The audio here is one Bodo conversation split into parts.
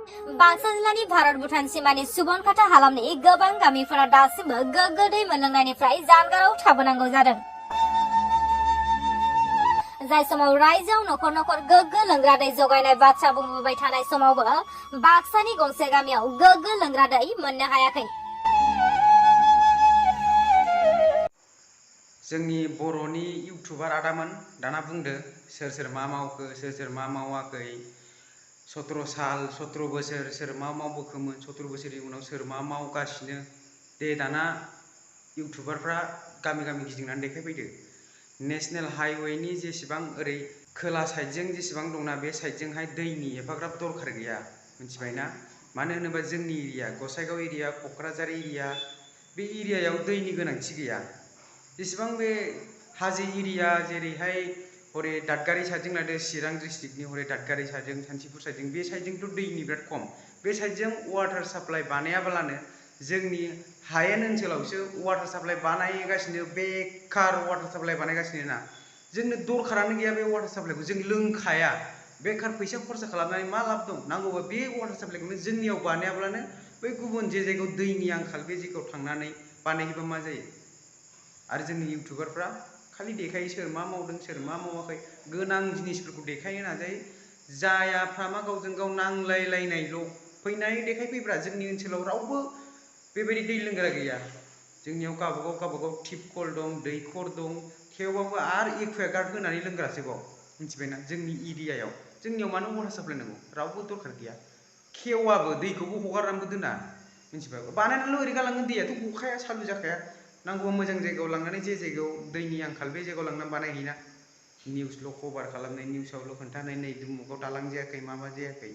बाक्सा जिल्लानि भारत भुटान सिमानि सुबनखाता हालामनि गोबां गामिफोरा दासिमबो गोग्गो दै मोनलोंनायनिफ्राय जानगाराव थाबोनांगौ जादों। जाय समाव रायजोआव नखर नखर गोग्गो लोंग्रा दै जगायनाय बाथ्रा बुंबोबाय थानाय समावबो बाक्सानि गंसे गामियाव गोग्गो लोंग्रा दै मोननो हायाखै। जोंनि बर'नि इउटुबार आदामोन दाना बुंदो सोर सोर मा मावखो सोर सोर मा मावाखै 17 साल 17 बोसोर सोर मा मावबोखोमोन 17 बोसोरनि उनाव सोर मा मावगासिनो दे दाना इउटुबारफ्रा गामि गामि गिदिंनानै देखायफैदो नेशनेल हाइवेनि जेसेबां ओरै खोला साइडजों जेसेबां दंना बे साइडजोंहाय दैनि एफाग्राब दरखार गैया मिथिबायना मानो होनोबा जोंनि area Gossaigaon area Kokrajhar area बे एरियायाव दैनि गोनांथि गैया जेसेबां बे हाजो एरिया जेरैहाय हरे दादगारि साइडजों लादो चिरां डिस्ट्रिक्टनि हरे दादगारि साइडजों सान्थिफुर साइडजों बे साइडजोंथ' दैनि बिराद खम बे साइडजों वाटार साप्लाइ बानायाब्लानो जोंनि हायेन ओनसोलावसो वाटार साप्लाइ बानायगासिनो बेकार वाटार साप्लाइ बानायगासिनो ना जोंनो दरखारानो गैया बे वाटार साप्लाइखौ जों लोंखाया बेकार फैसा खरसा खालामनानै मा लाब दं नांगौबा बे वाटार साप्लाइखौनो जोंनियाव बानायाब्लानो बै गुबुन जे जायगायाव दैनि आंखाल बे जायगायाव थांनानै बानायहैबा मा जायो आरो जोंनि इउटुबारफ्रा खालि देखायो सोर मा मावदों सोर मा मावाखै गोनां जिनिसफोरखौ देखायनो नाजायो जायाफ्रा मा गावजों गाव नांलायलायनायल' फैनानै देखायफैब्रा जोंनि ओनसोलाव रावबो बेबायदि दै लोंग्रा गैया जोंनियाव गावबागाव टिपकल दं दैखर दं थेवबाबो आरो एक्वागार्ड होनानै लोंग्रासो बाव मिथिबायना जोंनि एरियायाव जोंनियाव मानो वाटार साप्लाइ नांगौ रावबो दरखार गैया खेवाबो दैखौबो हगारनानैबो दोना मिथिबाय बानायनानैल' ओरै गालाङो दैयाथ' गखाया सालु जाखाया नांगौबा मोजां जायगायाव लांनानै जे जायगायाव दैनि आंखाल बे जायगायाव लांनानै बानायहैना निउसल' कभार खालामनाय निउसावल' खोन्थानाय नै दुमुगाव दालां जायाखै माबा जायाखै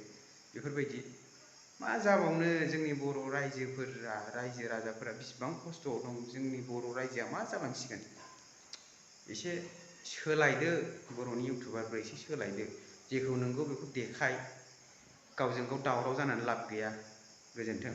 बेफोरबायदि मा जाबावनो जोंनि बर' रायजोफोरा रायजो राजाफोरा बिसिबां खस्थ'आव दं जोंनि बर' रायजोआ मा जालांसिगोन एसे सोलायदो बर'नि इउटुबारफोर एसे सोलायदो जेखौ नंगौ बेखौ देखाय गावजों गाव दावराव जानानै लाब गैया गोजोन्थों।